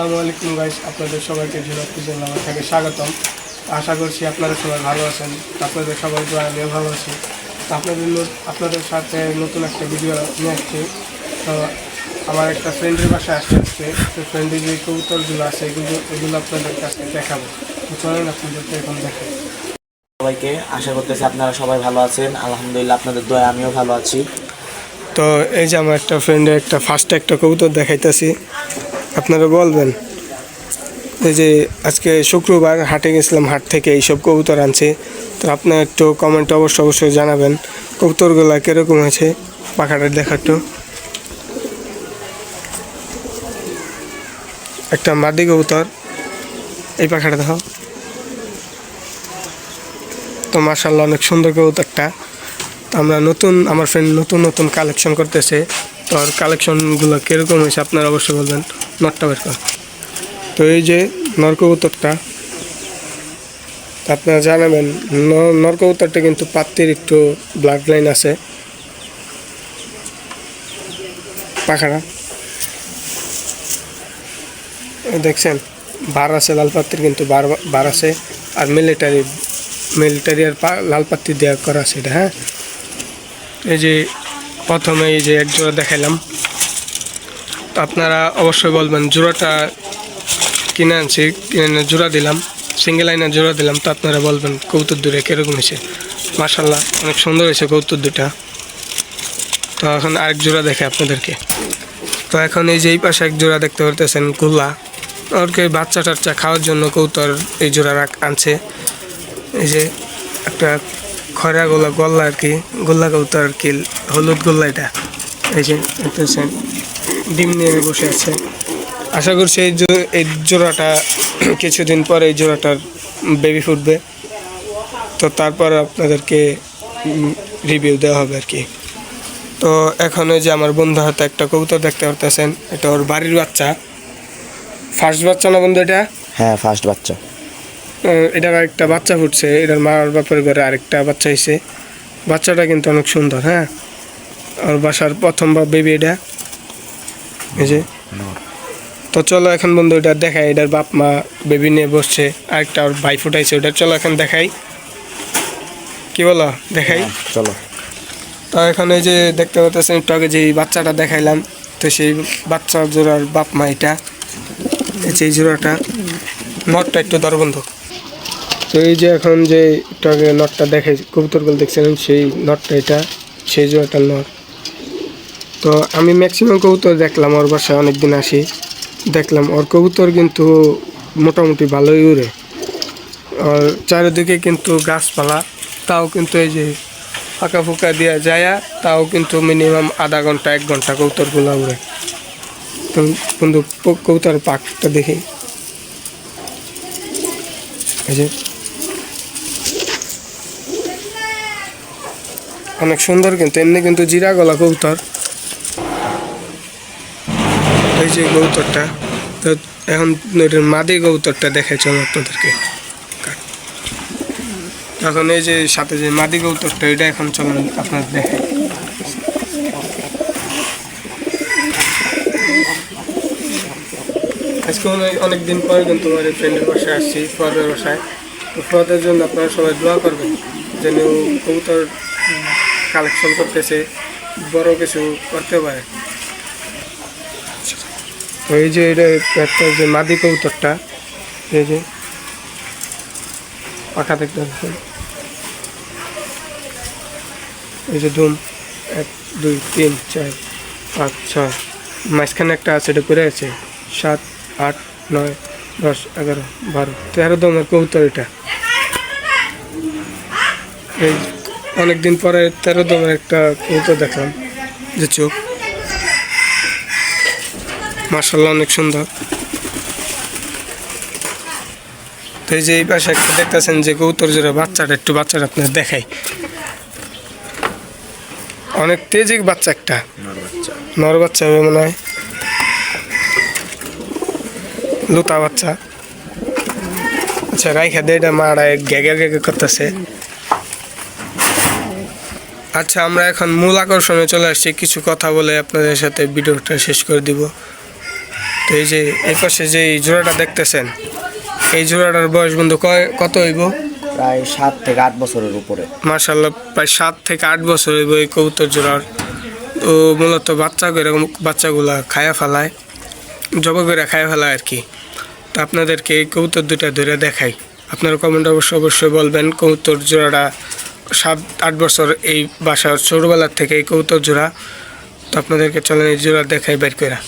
আসসালামু আলাইকুম গাইস, আপনাদের সবাইকে ঝিনাইদহ কিচেন নামে থেকে স্বাগতম। আশা করছি আপনারা সবাই ভালো আছেন। আপনাদের সবাই তো আমিও ভালো আছি। তো আপনাদের সাথে নতুন একটা ভিডিও নিয়ে আসছি। তো আমার একটা ফ্রেন্ডের বাসায় আসতে আসছে, তো ফ্রেন্ডের যে কবুতরগুলো আছে এগুলো আপনাদের কাছে দেখাবো। তো চলেন আপনাদেরকে এখন দেখাই। সবাইকে আশা করতেছি আপনারা সবাই ভালো আছেন। আলহামদুলিল্লাহ, আপনাদের দোয়া আমিও ভালো আছি। তো এই যে আমার একটা ফ্রেন্ডের ফার্স্টে একটা কবুতর দেখাইতেছি, আপনারা বলবেন। এই যে আজকে শুক্রবার হাটে গেছিলাম, হাট থেকে এইসব কবুতর আনছি। তো আপনার একটু কমেন্টে অবশ্যই জানাবেন কবুতরগুলো কীরকম হয়েছে। পাখাটা দেখাতো একটা মাদি কবুতর, এই পাখাটা দেখো তো মাশাআল্লাহ অনেক সুন্দর কবুতরটা। তো আমার ফ্রেন্ড নতুন কালেকশন করতেছে। তো আর কালেকশনগুলো কীরকম হয়েছে আপনারা অবশ্যই বলবেন। নটটা বের কর। তো এই যে নর কবুতরটা আপনারা জানাবেন। নর কবুতরটা কিন্তু পাত্তির একটু ব্লাড লাইন আছে। পাখাটা দেখছেন, বার আছে লাল পাত্তির, কিন্তু বার আছে। আর মিলিটারি আর লাল পাত্তি দেওয়া করা আছে এটা। হ্যাঁ, এই যে প্রথমে এই যে এক জোড়া দেখাইলাম। তো আপনারা অবশ্যই বলবেন জোড়াটা কিনে আনছি, কিনে জোড়া দিলাম, সিঙ্গেল লাইনের জোড়া দিলাম। তো আপনারা বলবেন কবুতর দুটো কীরকম হয়েছে। মাশাআল্লাহ অনেক সুন্দর হয়েছে কবুতর দুটা। তো এখন আরেক জোড়া দেখে আপনাদেরকে। তো এখন এই যে এই পাশে এক জোড়া দেখতে পারতেছেন গোল্লা, ওরকে বাচ্চা টাচ্চা খাওয়ার জন্য কবুতর এই জোড়া আনছে। এই যে একটা খয়রা গোল্লা আর কি, গোল্লা কবুতর আর কি, হলুদ গোল্লা এটা। এই যে দেখতেছেন ডিম নিয়ে বসে আছে। আশা করছি এই জোড়াটা কিছুদিন পরে এই জোড়াটার বেবি ফুটবে। তো তারপর আপনাদেরকে রিভিউ দেওয়া হবে আর কি। তো এখন ওই যে আমার বন্ধু হাতে একটা কবুতর দেখতে পারতেছেন, এটা ওর বাড়ির বাচ্চা। ফার্স্ট বাচ্চা না বন্ধু এটা? হ্যাঁ, ফার্স্ট বাচ্চা। এটার আরেকটা বাচ্চা ফুটছে, এটার মার বাপের ঘরে আরেকটা বাচ্চা হয়েছে। বাচ্চাটা কিন্তু অনেক সুন্দর। হ্যাঁ, ওর বাসার প্রথম বেবি এটা। এই যে তো চলো এখন বন্ধু এটা দেখাই। এটার বাপ মা বেবি নিয়ে বসছে, আরেকটা ওর ভাই ফুটাইছে ওটা। চলো এখন দেখাই, কি বলো, দেখাই চলো। তো এখন এই যে দেখতে পাচ্ছেন একটু আগে যে বাচ্চাটা দেখাইলাম, তো সেই বাচ্চা জোড়ার বাপ মা এটা। এই যে এই জোড়াটা নটটা একটু দরবন্ধ। তো এই যে এখন যে একটু আগে নটটা দেখাই কবুতরগুলো দেখছিলেন, সেই নটটা এটা, সেই জোড়াটার নট। তো আমি ম্যাক্সিমাম কবুতর দেখলাম, ওর বাসায় অনেকদিন আসি, দেখলাম ওর কবুতর কিন্তু মোটামুটি ভালোই উড়ে। আর চারিদিকে কিন্তু গাছপালা, তাও কিন্তু এই যে ফাঁকা ফুঁকা দেওয়া যায়, তাও কিন্তু মিনিমাম আধা ঘন্টা 1 ঘন্টা কবুতরগুলো উড়ে। তো কিন্তু কবুতর পাকটা দেখি, এই যে অনেক সুন্দর কিন্তু এমনি কিন্তু জিরা গলা কবুতর। এই যে কবুতরটা, তো এখন মাদি কবুতরটা দেখাই চলো আপনাদেরকে। এখন এই যে সাথে যে মাদি কবুতরটা, এটা এখন চলুন আপনার দেখাই। আজকে অনেকদিন পরে কিন্তু আমার ফ্রেন্ডের বাসায় আসছি, ফুয়াদের বাসায়। তো ফুয়াদের জন্য আপনারা সবাই দোয়া করবেন, যেন কবুতর কালেকশন করতেছে, বড় কিছু করতে পারে। তো এই যে এটা একটা যে মাদি কবুতরটা, এই যে পাখা দেখতে পাচ্ছেন, এই যে ধুম 1 2 3 4 5 6, মাঝখানে একটা আছে, এটা করে আছে 7 8 9 10 11 12 13 দমের কবুতর এটা। এই অনেকদিন পরে 13 দমের একটা কবুতর দেখলাম, যে চোখ মাশাআল্লাহ অনেক সুন্দর। তো এই যে এই পাশে একটা দেখতেছেন যে কবুতর জোড়া বাচ্চাটা, একটু বাচ্চাটা আপনার দেখাই। অনেক তেজিক বাচ্চা, একটা নর বাচ্চা হবে মনে হয়, লুতা বাচ্চা। আচ্ছা রাইখা দে, এটা মারা গ্যাগে করতেছে। আচ্ছা আমরা এখন মূল আকর্ষণে চলে আসছি, কিছু কথা বলে আপনাদের সাথে ভিডিওটা শেষ করে দিব। তো তো এই যে এই পাশে যে এই জোড়াটা দেখতেছেন, এই জোড়াটার বয়স বন্ধু কত হইব? প্রায় 7 থেকে 8 বছরের উপরে। মাশাআল্লাহ, প্রায় 7 থেকে 8 বছর হইব এই কবুতর জোড়ার। তো মূলত এরকম বাচ্চাগুলা খায়া ফেলায়, জবা করে খায়া ফেলায় আর কি। তো আপনাদেরকে এই কবুতর দুটা ধরে দেখাই, আপনারা কমেন্ট অবশ্যই বলবেন। কবুতর জোড়াটা 7-8 বছর এই বাসার ছোটোবেলার থেকে এই কবুতর জোড়া। তো আপনাদেরকে চলেন এই জোড়া দেখাই বের করে।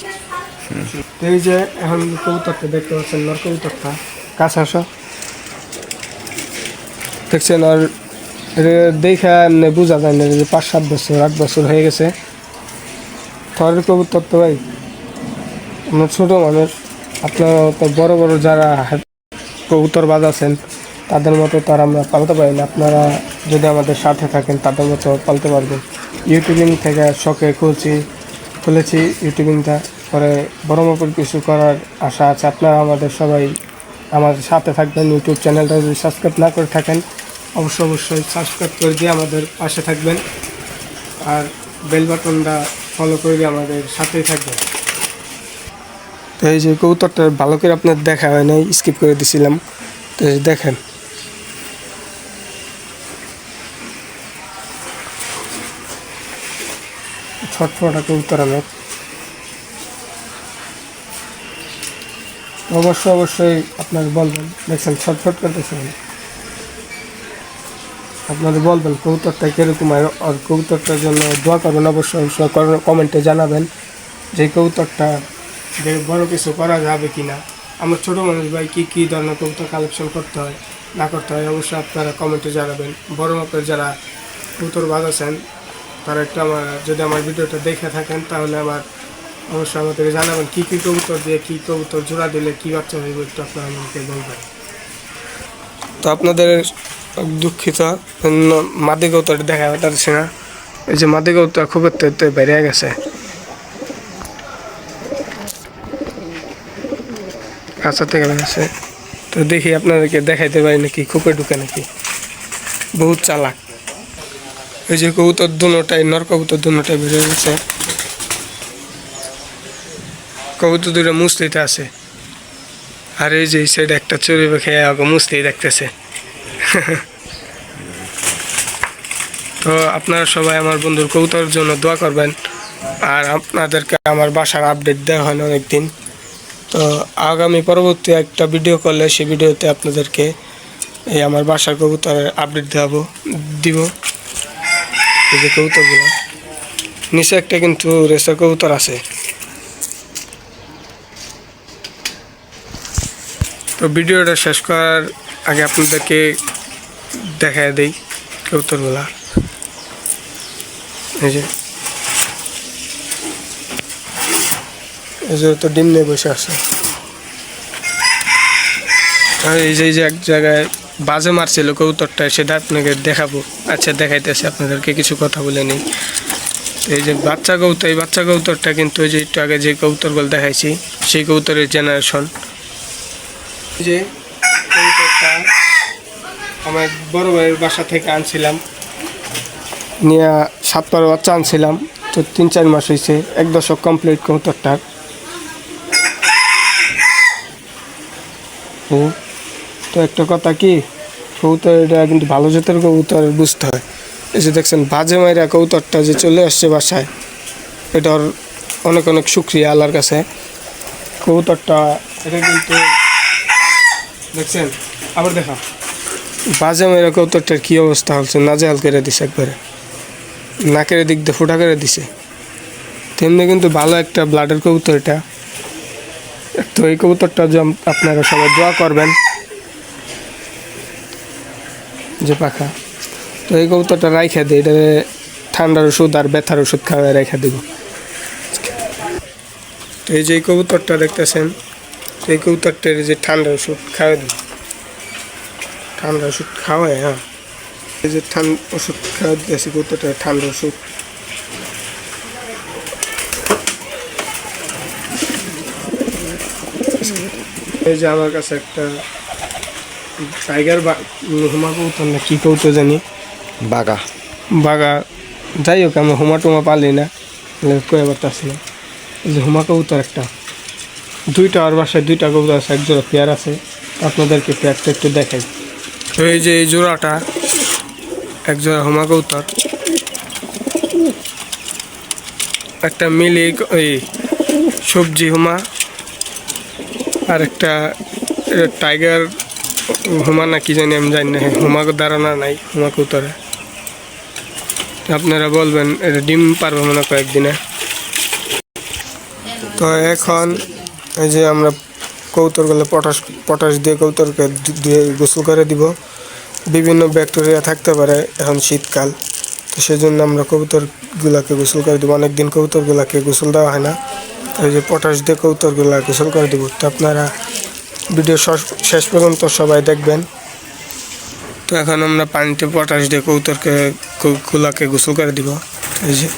তো এই যে এখন কবুতরটা দেখতে পাচ্ছেন, নর কবুতরটা কাছে আসো, দেখছেন। আর দেখে বোঝা যায় না যে 5-7 বছর 8 বছর হয়ে গেছে। থরের কবুতর তো ভাই আমরা ছোটো মানুষ, আপনারা তো বড় বড় যারা কবুতর বাজ আছেন তাদের মতো তার আমরা পালতে পারি না। আপনারা যদি আমাদের সাথে থাকেন তাদের মতো পালতে পারবেন। ইউটিউবিং থেকে শখে খুলেছি ইউটিউবিংটা, পরে বড় মাপের কিছু করার আশা আছে। আপনারা সবাই আমাদের সাথে থাকবেন। ইউটিউব চ্যানেলটা যদি সাবস্ক্রাইব না করে থাকেন অবশ্যই সাবস্ক্রাইব করে দিয়ে আমাদের পাশে থাকবেন, আর বেল বাটনটা ফলো করে দিয়ে আমাদের সাথেই থাকবেন। তো এই যে কবুতরটা ভালো করে আপনার দেখা হয় নাই, স্কিপ করে দিছিলাম। তো এই যে দেখেন, ছটফটা কবুতর আমার। অবশ্যই আপনার বলবেন, দেখছেন ছটফট করতেছেন, আপনাদের বলবেন কবুতরটা কীরকম হয়। আর কবুতরটার জন্য দোয়া করবেন, অবশ্যই কমেন্টে জানাবেন যে কবুতরটা যে বড় কিছু করা যাবে কি না। আমার ছোটো মানুষ ভাই কী ধরনের কবুতর কালেকশন করতে হয় না করতে হয় অবশ্যই আপনারা কমেন্টে জানাবেন। বড় মাপের যারা কবুতর বাজ আছেন তারা একটু যদি আমার ভিডিওটা দেখে থাকেন তাহলে অবশ্যই আমাদেরকে জানাবেন কী কবুতর দিয়ে কী কবুতর জোড়া দিলে কী বাচ্চা হইব, একটু আপনারা আমাকে বলবেন। তো আপনাদের দুঃখিত, মাদি কবুতরটা দেখা যাচ্ছে না। এই যে মাদি কবুতর খুব একটু বেড়ে গেছে, কাঁচা থেকে গেছে। তো দেখি আপনাদেরকে দেখাইতে পারি নাকি খুপে ঢুকে নাকি, বহুত চালাক। এই যে কবুতর দুটাই, নর কবুতর দুটাই বেড়ে গেছে। কবুতর দুটো মুসলিতে আছে, আর এই যে সাইডে একটা চুরি খেয়ে মুসলি দেখতেছে। তো আপনারা সবাই আমার বন্ধুর কবুতরের জন্য দোয়া করবেন। আর আপনাদেরকে আমার বাসার আপডেট দেওয়া হয় না অনেকদিন। তো আগামী পরবর্তী একটা ভিডিও করলে সেই ভিডিওতে আপনাদেরকে এই আমার বাসার কবুতরের আপডেট দিব। এই যে কবুতরগুলো নিচে একটা কিন্তু রেসার কবুতর আছে। তো ভিডিওটা শেষ করার আগে আপনাদেরকে দেখায় দেই কবুতরগুলা। এই যে তো ডিম নিয়ে বসে আছে। আর এই যে এক জায়গায় বাজে মারছিল কবুতরটা, সেটা আপনাকে দেখাবো। আচ্ছা দেখাইতেছে আপনাদেরকে, কিছু কথা বলে নিই। এই যে বাচ্চা কবুতর, এই বাচ্চা কবুতরটা কিন্তু ওই যে একটু আগে যে কবুতরগুলো দেখাইছি সেই কবুতরের জেনারেশন। যে কবুতরটা আমার বড় ভাইয়ের বাসা থেকে আনছিলাম, নিয়ে 7 বার বাচ্চা আনছিলাম। তো 3-4 মাস হয়েছে, 1 দশক কমপ্লিট কবুতরটার। তো একটা কথা কি, কবুতর এটা কিন্তু ভালো জাতের কবুতর বুঝতে হয়। এই যে দেখছেন বাজে মাইরা কবুতরটা যে চলে আসছে বাসায়, এটার অনেক শুকরিয়া আল্লাহর কাছে। কবুতরটা এটা কিন্তু দেখছেন, আবার দেখা বাজে মাইরা কবুতরটার কী অবস্থা হচ্ছে, নাজেহাল করে দিছে, একবারে নাকের দিক দিয়ে ফুটা করে দিছে। তেমনি কিন্তু ভালো একটা ব্লাডের কবুতর এটা। তো এই কবুতরটা যে আপনারা সবাই দোয়া করবেন যে পাখা। তো এই কবুতরটা রাইখা দিই, এটা ঠান্ডার ওষুধ আর ব্যথার ওষুধ খাওয়াই রেখে দেব। তো এই যে কবুতরটা দেখতেছেন, এই কবুতরটার যে ঠান্ডার ওষুধ খাওয়াই দিই, ঠান্ডা ওষুধ খাওয়ায়। হ্যাঁ, এই যে ওষুধ খাওয়া দিতেছি কবুতরটা, ঠান্ডা ওষুধ। এই যে আমার কাছে একটা টাইগার হুমা কবুতর না কী কবুতর জানি, বাগা যাই হোক, আমি হুমা টুমা পালি না, কয়ে পারতেছি না। এই যে হুমা কবুতর একটা, দুইটা আর বাসায় দুইটা কবুতর আছে, এক জোড়া পেয়ার আছে। আপনাদেরকে পেয়ারটা একটু দেখাই। তো এই যে এই জোড়াটা এক জোড়া হুমা কবুতর, একটা মিলি ওই সবজি হুমা, আর একটা টাইগার হুমা না কি জানি, আমি জানি না। হুমা ধারণা নাই হুমা কবুতরে। আপনারা বলবেন এটা ডিম পারবে মনে কয়েকদিনে। তো এখন এই যে আমরা কবুতরগুলো পটাশ দিয়ে কবুতরকে দিয়ে গোসল করে দিব। বিভিন্ন ব্যাকটেরিয়া থাকতে পারে, এখন শীতকাল, তো সেই জন্য আমরা কবুতরগুলোকে গোসল করে দেবো। অনেকদিন কবুতরগুলোকে গোসল দেওয়া হয় না, এই যে পটাশ দিয়ে কবুতরগুলো গোসল করে দেবো। তো আপনারা ভিডিও শেষ পর্যন্ত সবাই দেখবেন। তো এখন আমরা পানিতে পটাশ দিয়ে কবুতরগুলোকে গোসল করে দিব। এই যে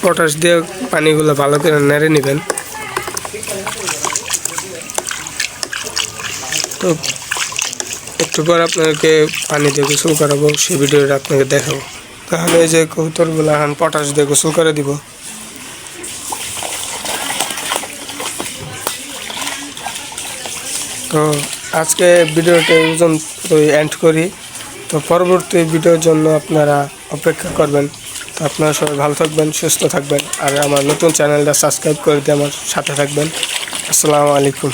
পটাশ দিয়ে পানিগুলো ভালো করে নেড়ে নেবেন। তো একটু পর আপনাকে পানি দিয়ে গোসল করাবো, সেই ভিডিওটা আপনাকে দেখাবো। তাহলে এই যে কবুতরগুলো এখন পটাশ দিয়ে গোসল করে দিব। তো আজকে ভিডিওটা এন্ড করি। তো পরবর্তী ভিডিওর জন্য আপনারা অপেক্ষা করবেন। তো আপনারা সবাই ভালো থাকবেন, সুস্থ থাকবেন, আর আমার নতুন চ্যানেলটা সাবস্ক্রাইব করে দিয়ে আমার সাথে থাকবেন। আসসালামু আলাইকুম।